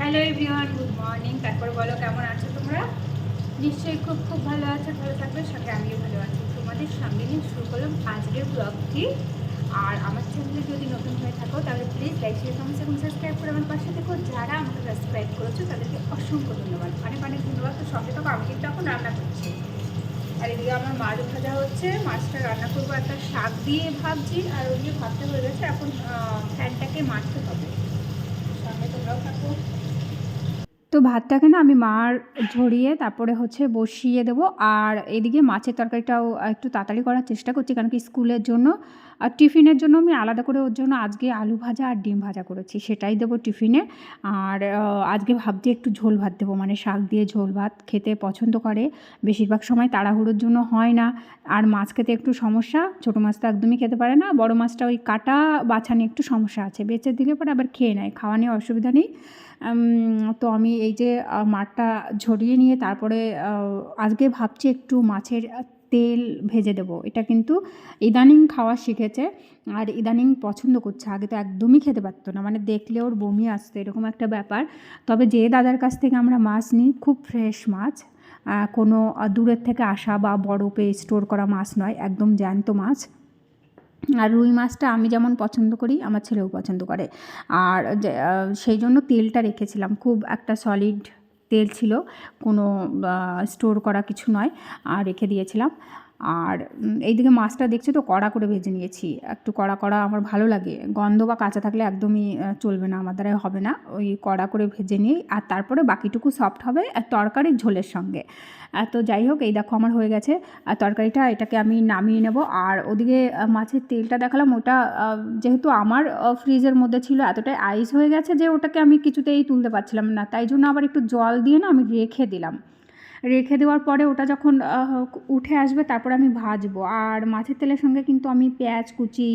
Hello everyone, good morning. তারপর বলো কেমন আছো তোমরা? নিশ্চয়ই খুব খুব ভালো আছো, ভালো থাকবে। সাথে আমিও ভালো আছি। তোমাদের সঙ্গে নিয়ে শুরু করলাম আজকের ব্লগটি। আর আমার চ্যানেলে যদি নতুন হয়ে থাকো তাহলে প্লিজ লাইক শেয়ার কমেন্টস এবং সাবস্ক্রাইব করে আমার পাশে দেখো। যারা আমাকে সাবস্ক্রাইব করেছো তাদেরকে অসংখ্য ধন্যবাদ, অনেক অনেক ধন্যবাদ। তো সঙ্গে থাকো, আমি কিন্তু এখন রান্না করছি। আর এদিকে আমার মাছ ভাজা হচ্ছে, মাছটা রান্না করবো একটা শাক দিয়ে ভাবছি। আর ওদিকে ভাবতে হয়ে গেছে, এখন ফ্যানটাকে মারতে হবে। সঙ্গে তোমরাও থাকো। তো ভাতটাকে না আমি মার ঝরিয়ে তারপরে বসিয়ে দেবো। আর এদিকে মাছের তরকারিটাও একটু তাড়াতাড়ি করার চেষ্টা করছি, কারণ কি স্কুলের জন্য আর টিফিনের জন্য আমি আলাদা করে ওর জন্য আজকে আলু ভাজা আর ডিম ভাজা করেছি, সেটাই দেবো টিফিনে। আর আজকে ভাবছি একটু ঝোল ভাত দেবো, মানে শাক দিয়ে ঝোল ভাত খেতে পছন্দ করে। বেশিরভাগ সময় তাড়াহুড়োর জন্য হয় না। আর মাছ খেতে একটু সমস্যা, ছোটো মাছ তো একদমই খেতে পারে না, বড় মাছটা ওই কাটা বাছা নিয়ে একটু সমস্যা আছে, বেঁচে দিলে পরে আবার খেয়ে নেয়, খাওয়া নিয়ে অসুবিধা নেই। তো আমি এই যে মাঠটা ঝরিয়ে নিয়ে তারপরে আজকে ভাবছি একটু মাছের তেল ভেজে দেবো। এটা কিন্তু ইদানিং খাওয়া শিখেছে আর ইদানিং পছন্দ করছে, আগে তো একদমই খেতে পারতো না, মানে দেখলে ওর বমি আসতো, এরকম একটা ব্যাপার। তবে যে দাদার কাছ থেকে আমরা মাছ নিই খুব ফ্রেশ মাছ, কোনো দূরের থেকে আসা বা বরফে স্টোর করা মাছ নয়, একদম জ্যান্ত মাছ। আর রুই মাছটা আমি যেমন পছন্দ করি আমার ছেলেও পছন্দ করে। আর সেই জন্য তেলটা রেখেছিলাম, খুব একটা সলিড তেল ছিল, কোনো স্টোর করা কিছু নয়, আর রেখে দিয়েছিলাম। আর এইদিকে মাছটা দেখছি তো কড়া করে ভেজে নিয়েছি, একটু কড়া কড়া আমার ভালো লাগে, গন্ধ বা কাঁচা থাকলে একদমই চলবে না, আমার দ্বারা হবে না। ওই কড়া করে ভেজে নিই আর তারপরে বাকিটুকু সফট হবে তরকারির ঝোলের সঙ্গে। তো যাই হোক, এই দেখো আমার হয়ে গেছে আর তরকারিটা, এটাকে আমি নামিয়ে নেব। আর ওদিকে মাছের তেলটা দেখালাম, ওটা যেহেতু আমার ফ্রিজের মধ্যে ছিল, এতটাই আইস হয়ে গেছে যে ওটাকে আমি কিছুতেই তুলতে পারছিলাম না, তাই জন্য আবার একটু জল দিয়ে না আমি রেখে দিলাম। রেখে দেওয়ার পরে ওটা যখন উঠে আসবে তারপরে আমি ভাজবো। আর মাছের তেলের সঙ্গে কিন্তু আমি পেঁয়াজ কুচি,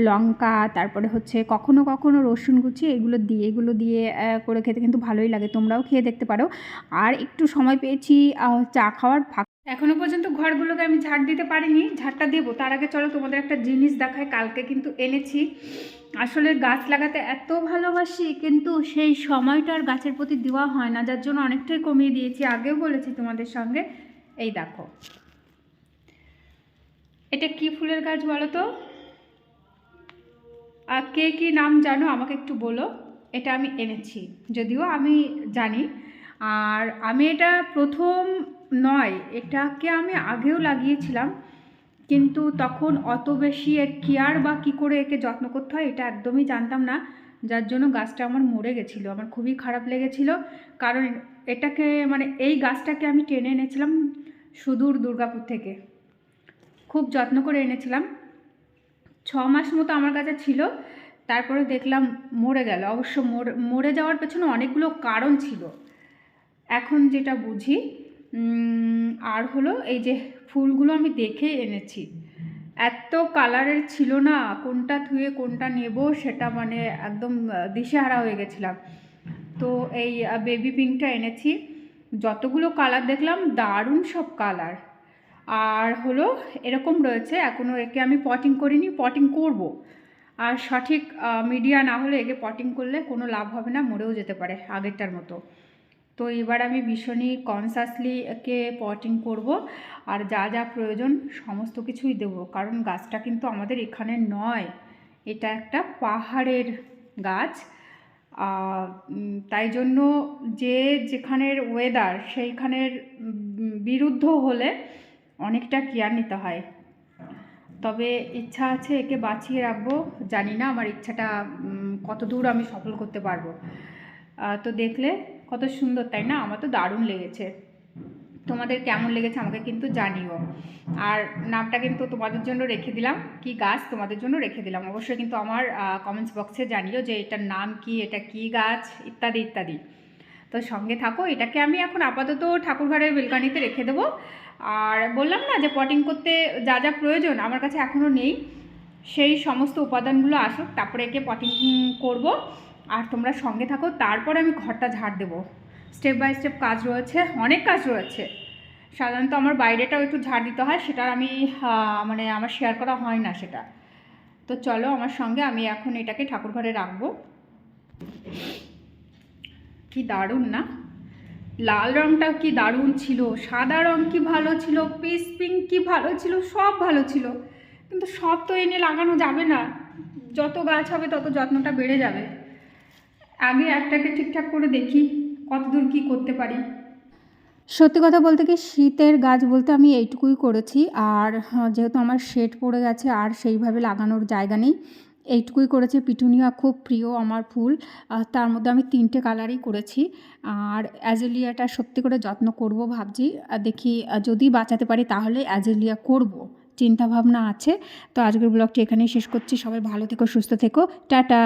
লঙ্কা, তারপরে কখনো কখনো রসুন কুচি, এগুলো দিয়ে করে খেতে কিন্তু ভালোই লাগে, তোমরাও খেয়ে দেখতে পারো। আর একটু সময় পেয়েছি চা খাওয়ার ফাঁক, এখনও পর্যন্ত ঘরগুলোকে আমি ঝাড় দিতে পারিনি, ঝাড়টা দেবো। তার আগে চলো তোমাদের একটা জিনিস দেখায়, কালকে কিন্তু এনেছি। আসলে গাছ লাগাতে এত ভালোবাসি, কিন্তু সেই সময়টা আর গাছের প্রতি দেওয়া হয় না, যার জন্য অনেকটাই কমিয়ে দিয়েছি, আগেও বলেছি তোমাদের সঙ্গে। এই দেখো, এটা কি ফুলের গাছ বলো তো? আর কে কী নাম জানো আমাকে একটু বলো। এটা আমি এনেছি, যদিও আমি জানি। আর আমি এটা প্রথম নয়, এটাকে আমি আগেও লাগিয়েছিলাম, কিন্তু তখন অত বেশি এর কেয়ার বা কী করে একে যত্ন করতে হয় এটা একদমই জানতাম না, যার জন্য গাছটা আমার মরে গেছিলো, আমার খুবই খারাপ লেগেছিলো। কারণ এটাকে মানে এই গাছটাকে আমি টেনে এনেছিলাম সুদূর দুর্গাপুর থেকে, খুব যত্ন করে এনেছিলাম, 6 মাস মতো আমার কাছে ছিল। তারপরে দেখলাম মরে গেল। অবশ্য মরে যাওয়ার পেছনে অনেকগুলো কারণ ছিল, এখন যেটা বুঝি। আর হলো এই যে ফুলগুলো আমি দেখে এনেছি, এত কালারের ছিল না, কোনটা থুয়ে কোনটা নেব সেটা মানে একদম দিশেহারা হয়ে গেছিলাম। তো এই বেবি পিঙ্কটা এনেছি, যতগুলো কালার দেখলাম দারুণ সব কালার। আর হলো এরকম রয়েছে, এখনও একে আমি পটিং করিনি, পটিং করব। আর সঠিক মিডিয়া না হলে একে পটিং করলে কোনো লাভ হবে না, মরেও যেতে পারে আগেরটার মতো। তো এবার আমি ভীষণই কনসাসলি একে পটিং করব, আর যা যা প্রয়োজন সমস্ত কিছুই দেব, কারণ গাছটা কিন্তু আমাদের এখানে নয়, এটা একটা পাহাড়ের গাছ। তাই জন্য যে যেখানের ওয়েদার সেইখানের বিরুদ্ধ হলে অনেকটা কেয়ার নিতে হয়। তবে ইচ্ছা আছে একে বাঁচিয়ে রাখবো, জানি না আমার ইচ্ছাটা কত দূর আমি সফল করতে পারবো। তো দেখলে কত সুন্দর, তাই না? আমার তো দারুণ লেগেছে, তোমাদের কেমন লেগেছে আমাকে কিন্তু জানিও। আর নামটা কিন্তু তোমাদের জন্য রেখে দিলাম, কি গাছ তোমাদের জন্য রেখে দিলাম, অবশ্যই কিন্তু আমার কমেন্টস বক্সে জানিও যে এটার নাম কি, এটা কি গাছ, ইত্যাদি ইত্যাদি। তো সঙ্গে থাকো, এটাকে আমি এখন আপাতত ঠাকুরঘরের বেলকানিতে রেখে দেবো। আর বললাম না যে পটিং করতে যা যা প্রয়োজন আমার কাছে এখনও নেই, সেই সমস্ত উপাদানগুলো আসুক তারপরে একে পটিং করব। আর তোমরা সঙ্গে থাকো, তারপরে আমি ঘরটা ঝাড় দেবো। স্টেপ বাই স্টেপ কাজ রয়েছে, অনেক কাজ রয়েছে। সাধারণত আমার বাইরেটাও একটু ঝাড় দিতে হয়, সেটা আমি মানে আমার শেয়ার করা হয় না সেটা। তো চলো আমার সঙ্গে, আমি এখন এটাকে ঠাকুরঘরে রাখবো। কি দারুণ না? লাল রঙটা কি দারুণ ছিল, সাদা রঙ কি ভালো ছিল, পিস পিঙ্ক কি ভালো ছিল, সব ভালো ছিল। কিন্তু সব তো এনে লাগানো যাবে না, যত গাছ হবে তত যত্নটা বেড়ে যাবে। আগে একটাকে ঠিকঠাক করে দেখি কতদূর কি করতে পারি। সত্যি কথা বলতে কি, শীতের গাছ বলতে আমি এইটুকুই করেছি। আর যেহেতু আমার শেড পড়ে গেছে আর সেইভাবে লাগানোর জায়গা নেই, এইটুকুই করেছি। পিটুনিয়া খুব প্রিয় আমার ফুল, তার মধ্যে আমি 3টে কালারই করেছি। আর অ্যাজেলিয়াটা সত্যি করে যত্ন করব ভাবছি। দেখি যদি বাঁচাতে পারি তাহলে অ্যাজেলিয়া করব, চিন্তাভাবনা আছে। তো আজকের ব্লগটি এখানেই শেষ করছি। সবাই ভালো থেকো, সুস্থ থেকো, টাটা।